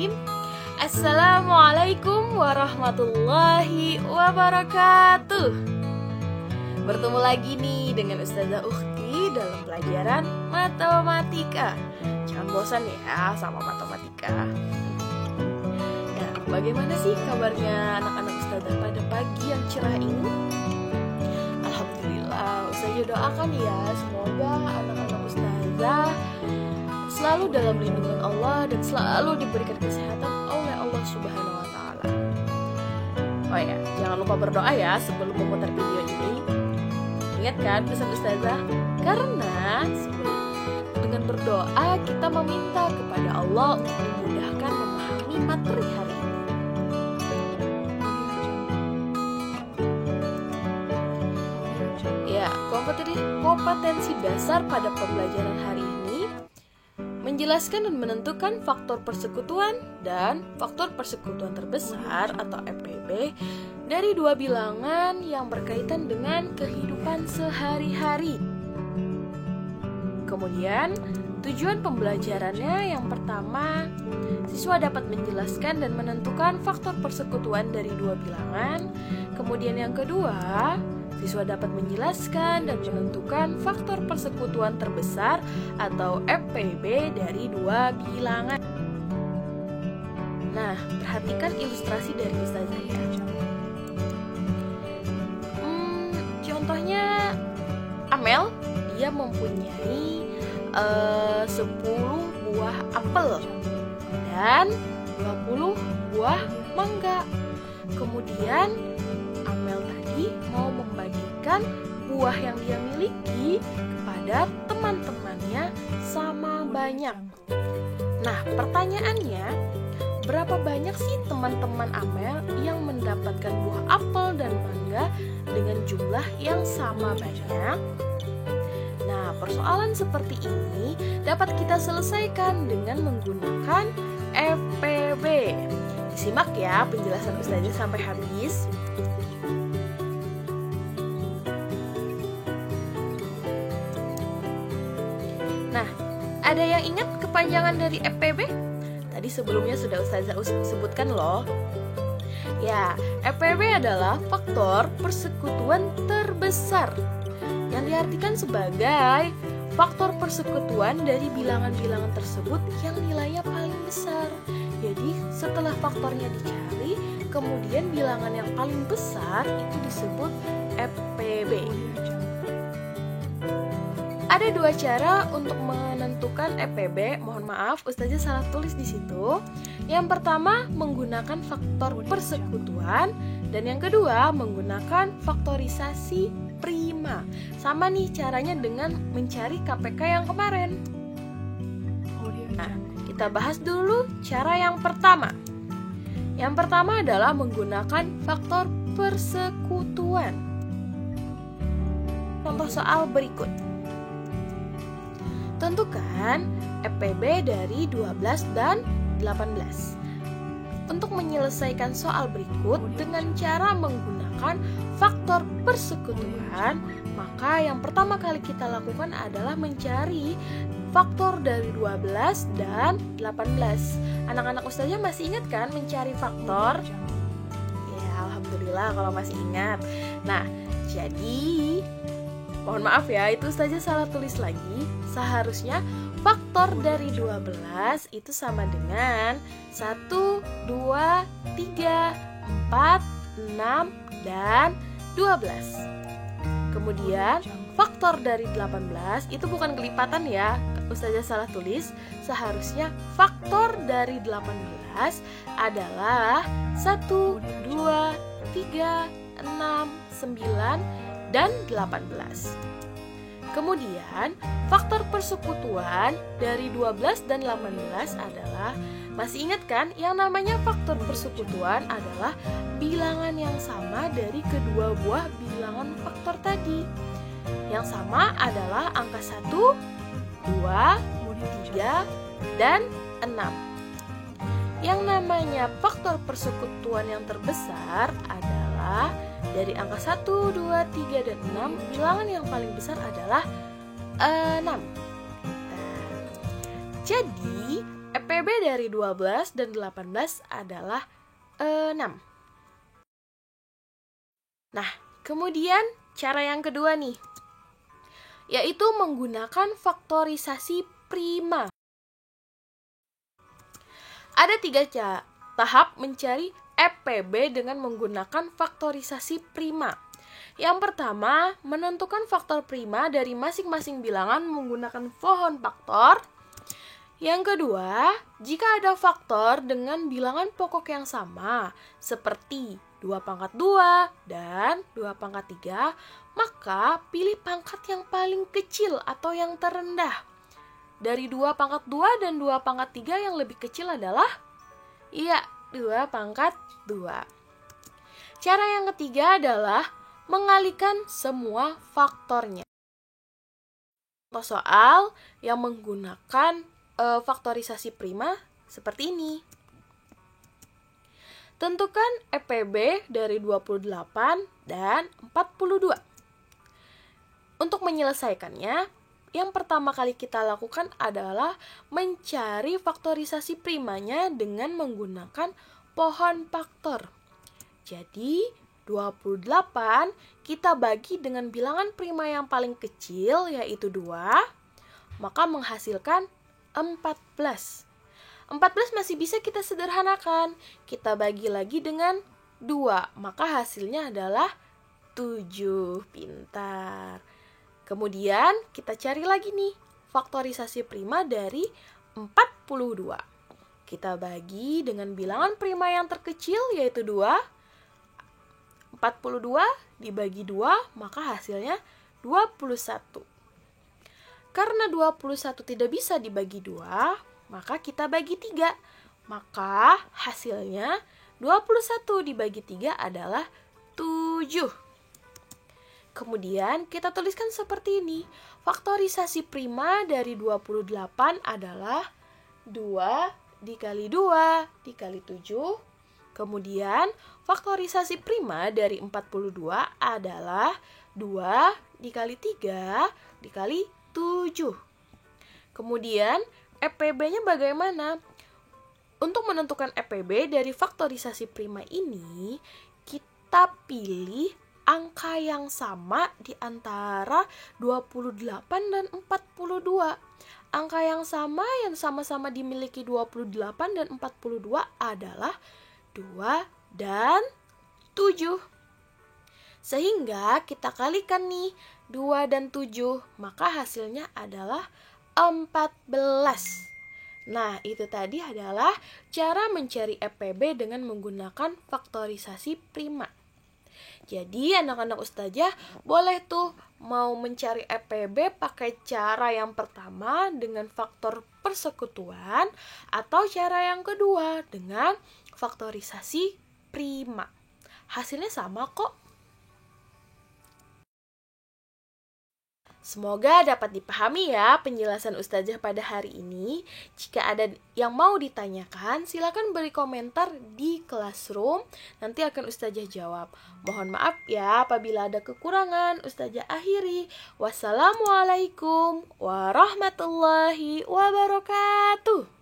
Bismillahirrahmanirrahim. Assalamualaikum warahmatullahi wabarakatuh. Bertemu lagi nih dengan Ustazah Ukhti dalam pelajaran matematika. Jangan bosan ya sama matematika. Ya, bagaimana sih kabarnya anak-anak Ustazah pada pagi yang cerah ini? Alhamdulillah, Ustazah doakan ya semoga anak-anak Ustazah selalu dalam lindungan Allah dan selalu diberikan kesehatan oleh Allah Subhanahu wa Ta'ala. Oh ya, jangan lupa berdoa ya sebelum memutar video ini. Ingat kan pesan Ustazah? Karena dengan berdoa kita meminta kepada Allah untuk dimudahkan memahami materi hari ini. Ya, kompetensi dasar pada pembelajaran hari ini menjelaskan dan menentukan faktor persekutuan dan faktor persekutuan terbesar atau FPB dari dua bilangan yang berkaitan dengan kehidupan sehari-hari. Kemudian, tujuan pembelajarannya yang pertama, siswa dapat menjelaskan dan menentukan faktor persekutuan dari dua bilangan. Kemudian yang kedua, siswa dapat menjelaskan dan menentukan faktor persekutuan terbesar atau FPB dari dua bilangan. Nah, perhatikan ilustrasi dari Ustazah ya. Contohnya Amel, dia mempunyai 10 buah apel dan 20 buah mangga. Kemudian Amel tadi mau membagikan buah yang dia miliki kepada teman-temannya sama banyak. Nah, pertanyaannya, berapa banyak sih teman-teman Amel yang mendapatkan buah apel dan mangga dengan jumlah yang sama banyak? Nah, persoalan seperti ini dapat kita selesaikan dengan menggunakan FPB. Disimak ya penjelasan Ustazah sampai habis. Nah, ada yang ingat kepanjangan dari FPB? Tadi sebelumnya sudah Ustazah sebutkan loh. Ya, FPB adalah faktor persekutuan terbesar yang diartikan sebagai faktor persekutuan dari bilangan-bilangan tersebut yang nilainya paling besar. Jadi, setelah faktornya dicari, kemudian bilangan yang paling besar itu disebut FPB. Ada dua cara untuk menentukan FPB. Mohon maaf, Ustazah salah tulis di situ. Yang pertama menggunakan faktor persekutuan dan yang kedua menggunakan faktorisasi prima. Sama nih caranya dengan mencari KPK yang kemarin. Nah, kita bahas dulu cara yang pertama. Yang pertama adalah menggunakan faktor persekutuan. Contoh soal berikut. Tentukan FPB dari 12 dan 18. Untuk menyelesaikan soal berikut dengan cara menggunakan faktor persekutuan, maka yang pertama kali kita lakukan adalah mencari faktor dari 12 dan 18. Anak-anak Ustazah masih ingat kan mencari faktor? Ya, alhamdulillah kalau masih ingat. Nah, jadi mohon maaf ya, itu Ustazah salah tulis lagi. Seharusnya faktor dari 12 itu sama dengan 1, 2, 3, 4, 6, dan 12. Kemudian faktor dari 18 itu bukan kelipatan ya, Ustazah salah tulis. Seharusnya faktor dari 18 adalah 1, 2, 3, 6, 9, dan 18. Kemudian, faktor persekutuan dari 12 dan 18 adalah, masih ingat kan, yang namanya faktor persekutuan adalah bilangan yang sama dari kedua buah bilangan faktor tadi. Yang sama adalah angka 1, 2, 3, dan 6. Yang namanya faktor persekutuan yang terbesar adalah dari angka 1, 2, 3, dan 6, bilangan yang paling besar adalah 6. Jadi, EPB dari 12 dan 18 adalah 6. Nah, kemudian cara yang kedua nih, yaitu menggunakan faktorisasi prima. Ada 3 tahap mencari EPB dengan menggunakan faktorisasi prima. Yang pertama, menentukan faktor prima dari masing-masing bilangan menggunakan pohon faktor. Yang kedua, jika ada faktor dengan bilangan pokok yang sama, seperti 2 pangkat 2 dan 2 pangkat 3, maka pilih pangkat yang paling kecil atau yang terendah. Dari 2 pangkat 2 dan 2 pangkat 3 yang lebih kecil adalah 2 pangkat 2. Cara yang ketiga adalah mengalihkan semua faktornya. Contoh soal yang menggunakan faktorisasi prima seperti ini. Tentukan EPB dari 28 dan 42. Untuk menyelesaikannya, yang pertama kali kita lakukan adalah mencari faktorisasi primanya dengan menggunakan pohon faktor. Jadi, 28 kita bagi dengan bilangan prima yang paling kecil, yaitu 2, maka menghasilkan 14. 14 masih bisa kita sederhanakan. Kita bagi lagi dengan 2, maka hasilnya adalah 7. Pintar. Kemudian kita cari lagi nih faktorisasi prima dari 42. Kita bagi dengan bilangan prima yang terkecil, yaitu 2. 42 dibagi 2, maka hasilnya 21. Karena 21 tidak bisa dibagi 2, maka kita bagi 3. Maka hasilnya 21 dibagi 3 adalah 7. Kemudian kita tuliskan seperti ini. Faktorisasi prima dari 28 adalah 2 dikali 2 dikali 7. Kemudian faktorisasi prima dari 42 adalah 2 dikali 3 dikali 7. Kemudian EPB-nya bagaimana? Untuk menentukan EPB dari faktorisasi prima ini, kita pilih angka yang sama di antara 28 dan 42. Angka yang sama-sama dimiliki 28 dan 42 adalah 2 dan 7. Sehingga kita kalikan nih 2 dan 7, maka hasilnya adalah 14. Nah, itu tadi adalah cara mencari EPB dengan menggunakan faktorisasi prima. Jadi anak-anak ustazah boleh tuh mau mencari EPB pakai cara yang pertama dengan faktor persekutuan, atau cara yang kedua dengan faktorisasi prima. Hasilnya sama kok. Semoga dapat dipahami ya penjelasan ustazah pada hari ini. Jika ada yang mau ditanyakan, silakan beri komentar di Classroom. Nanti akan ustazah jawab. Mohon maaf ya apabila ada kekurangan. Ustazah akhiri. Wassalamualaikum warahmatullahi wabarakatuh.